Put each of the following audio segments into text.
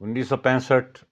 1965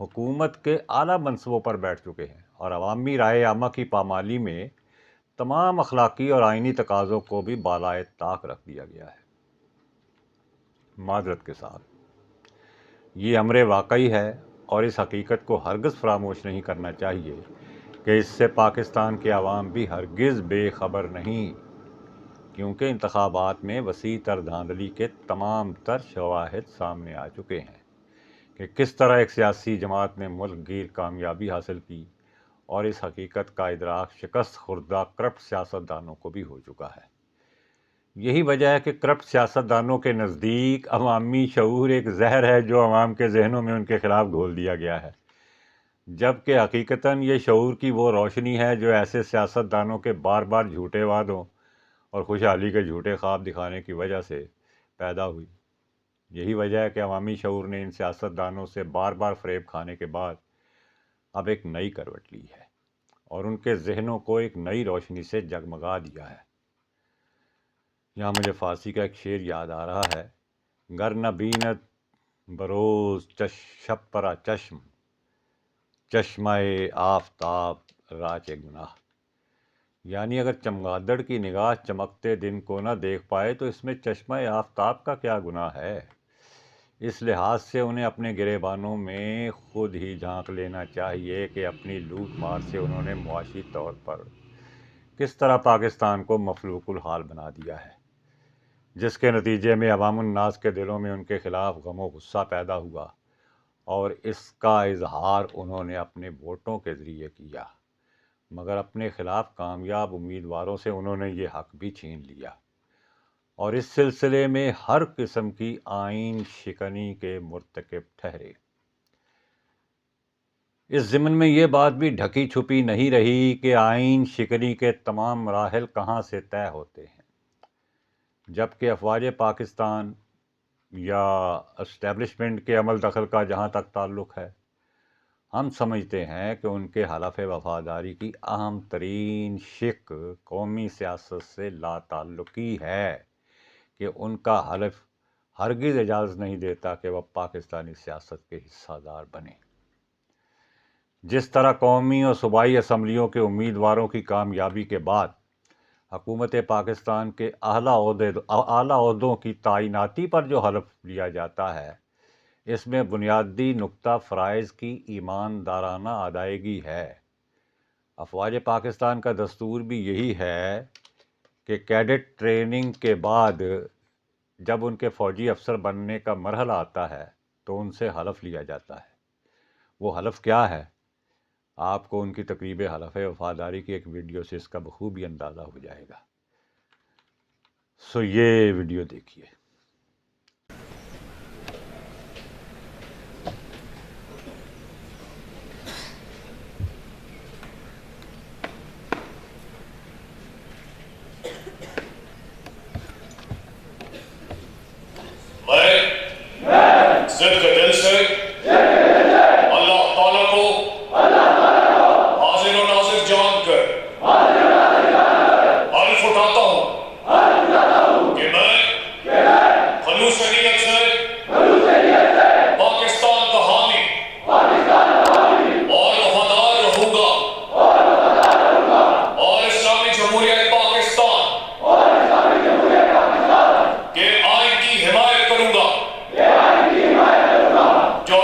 حکومت کے اعلیٰ منصبوں پر بیٹھ چکے ہیں اور عوامی رائے عامہ کی پامالی میں تمام اخلاقی اور آئینی تقاضوں کو بھی بالائے طاق رکھ دیا گیا ہے۔ معذرت کے ساتھ یہ امر واقعی ہے اور اس حقیقت کو ہرگز فراموش نہیں کرنا چاہیے کہ اس سے پاکستان کے عوام بھی ہرگز بے خبر نہیں، کیونکہ انتخابات میں وسیع تر دھاندلی کے تمام تر شواہد سامنے آ چکے ہیں کہ کس طرح ایک سیاسی جماعت نے ملک گیر کامیابی حاصل کی، اور اس حقیقت کا ادراک شکست خوردہ کرپٹ سیاستدانوں کو بھی ہو چکا ہے۔ یہی وجہ ہے کہ کرپٹ سیاستدانوں کے نزدیک عوامی شعور ایک زہر ہے جو عوام کے ذہنوں میں ان کے خلاف گھول دیا گیا ہے، جبکہ حقیقتاً یہ شعور کی وہ روشنی ہے جو ایسے سیاستدانوں کے بار بار جھوٹے وعدوں اور خوشحالی کے جھوٹے خواب دکھانے کی وجہ سے پیدا ہوئی۔ یہی وجہ ہے کہ عوامی شعور نے ان سیاستدانوں سے بار بار فریب کھانے کے بعد اب ایک نئی کروٹ لی ہے اور ان کے ذہنوں کو ایک نئی روشنی سے جگمگا دیا ہے۔ یہاں مجھے فارسی کا ایک شعر یاد آ رہا ہے، گر نہ بینت بروز شب پرا چشم، چشمہ آفتاب راچ گناہ، یعنی اگر چمگادڑ کی نگاہ چمکتے دن کو نہ دیکھ پائے تو اس میں چشمہ آفتاب کا کیا گناہ ہے؟ اس لحاظ سے انہیں اپنے گریبانوں میں خود ہی جھانک لینا چاہیے کہ اپنی لوٹ مار سے انہوں نے معاشی طور پر کس طرح پاکستان کو مفلوق الحال بنا دیا ہے، جس کے نتیجے میں عوام الناس کے دلوں میں ان کے خلاف غم و غصہ پیدا ہوا، اور اس کا اظہار انہوں نے اپنے ووٹوں کے ذریعے کیا، مگر اپنے خلاف کامیاب امیدواروں سے انہوں نے یہ حق بھی چھین لیا، اور اس سلسلے میں ہر قسم کی آئین شکنی کے مرتکب ٹھہرے۔ اس ضمن میں یہ بات بھی ڈھکی چھپی نہیں رہی کہ آئین شکنی کے تمام مراحل کہاں سے طے ہوتے ہیں، جبکہ افواج پاکستان یا اسٹیبلشمنٹ کے عمل دخل کا جہاں تک تعلق ہے، ہم سمجھتے ہیں کہ ان کے حلف وفاداری کی اہم ترین شق قومی سیاست سے لا تعلقی ہے کہ ان کا حلف ہرگز اجازت نہیں دیتا کہ وہ پاکستانی سیاست کے حصہ دار بنے۔ جس طرح قومی اور صوبائی اسمبلیوں کے امیدواروں کی کامیابی کے بعد حکومت پاکستان کے اعلیٰ عہدوں کی تعیناتی پر جو حلف لیا جاتا ہے، اس میں بنیادی نقطہ فرائض کی ایماندارانہ ادائیگی ہے۔ افواج پاکستان کا دستور بھی یہی ہے کہ کیڈٹ ٹریننگ کے بعد جب ان کے فوجی افسر بننے کا مرحلہ آتا ہے تو ان سے حلف لیا جاتا ہے۔ وہ حلف کیا ہے؟ آپ کو ان کی تقریب حلف وفاداری کی ایک ویڈیو سے اس کا بخوبی اندازہ ہو جائے گا۔ سو یہ ویڈیو دیکھیے۔ میں صدق دل سے اللہ تعالیٰ کو حاضر و ناظر جان کر حلف اٹھاتا ہوں کہ میں خلوص نیت سے پاکستان کا حامی اور وفادار رہوں گا اور اسلامی جمہوریہ پاکستان کے آئین کی حمایت کروں گا جو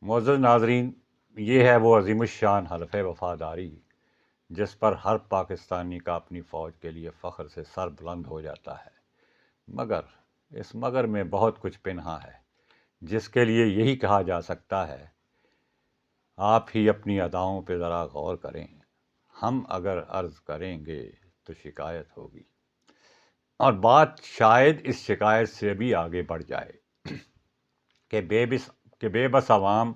معزز ناظرین، یہ ہے وہ عظیم الشان حلف وفاداری جس پر ہر پاکستانی کا اپنی فوج کے لیے فخر سے سر بلند ہو جاتا ہے، مگر اس مگر میں بہت کچھ پنہا ہے جس کے لیے یہی کہا جا سکتا ہے، آپ ہی اپنی اداؤں پہ ذرا غور کریں، ہم اگر عرض کریں گے تو شکایت ہوگی، اور بات شاید اس شکایت سے بھی آگے بڑھ جائے کہ بے بس عوام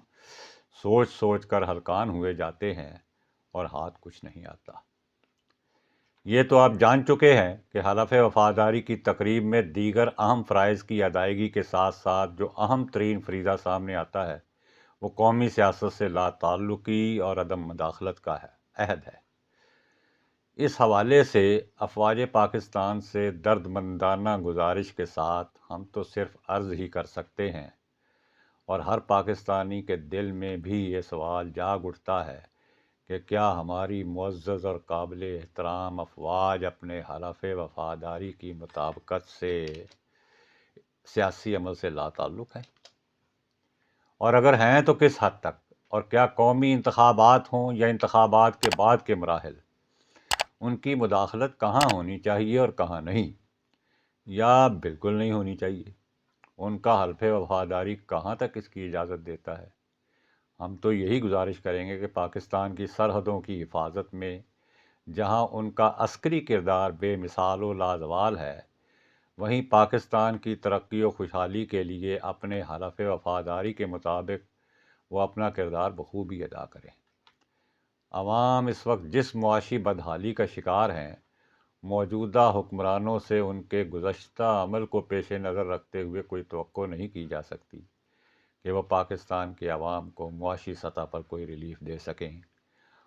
سوچ سوچ کر ہلکان ہوئے جاتے ہیں اور ہاتھ کچھ نہیں آتا۔ یہ تو آپ جان چکے ہیں کہ حلف وفاداری کی تقریب میں دیگر اہم فرائض کی ادائیگی کے ساتھ ساتھ جو اہم ترین فریضہ سامنے آتا ہے وہ قومی سیاست سے لا تعلقی اور عدم مداخلت کا عہد ہے۔ اس حوالے سے افواج پاکستان سے درد مندانہ گزارش کے ساتھ ہم تو صرف عرض ہی کر سکتے ہیں، اور ہر پاکستانی کے دل میں بھی یہ سوال جاگ اٹھتا ہے کہ کیا ہماری معزز اور قابل احترام افواج اپنے حلف وفاداری کی مطابقت سے سیاسی عمل سے لا تعلق ہے؟ اور اگر ہیں تو کس حد تک؟ اور کیا قومی انتخابات ہوں یا انتخابات کے بعد کے مراحل، ان کی مداخلت کہاں ہونی چاہیے اور کہاں نہیں، یا بالکل نہیں ہونی چاہیے؟ ان کا حلف وفاداری کہاں تک اس کی اجازت دیتا ہے؟ ہم تو یہی گزارش کریں گے کہ پاکستان کی سرحدوں کی حفاظت میں جہاں ان کا عسکری کردار بے مثال و لازوال ہے، وہیں پاکستان کی ترقی و خوشحالی کے لیے اپنے حلف وفاداری کے مطابق وہ اپنا کردار بخوبی ادا کریں۔ عوام اس وقت جس معاشی بدحالی کا شکار ہیں، موجودہ حکمرانوں سے ان کے گزشتہ عمل کو پیش نظر رکھتے ہوئے کوئی توقع نہیں کی جا سکتی کہ وہ پاکستان کے عوام کو معاشی سطح پر کوئی ریلیف دے سکیں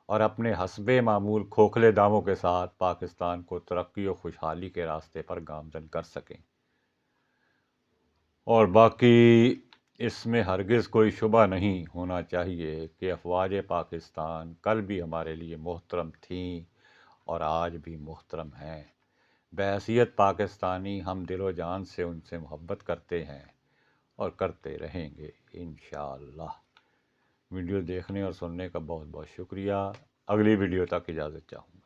اور اپنے حسب معمول کھوکھلے داموں کے ساتھ پاکستان کو ترقی و خوشحالی کے راستے پر گامزن کر سکیں۔ اور باقی اس میں ہرگز کوئی شبہ نہیں ہونا چاہیے کہ افواج پاکستان کل بھی ہمارے لیے محترم تھیں اور آج بھی محترم ہیں۔ بحیثیت پاکستانی ہم دل و جان سے ان سے محبت کرتے ہیں اور کرتے رہیں گے انشاءاللہ۔ ویڈیو دیکھنے اور سننے کا بہت بہت شکریہ۔ اگلی ویڈیو تک اجازت چاہوں گا۔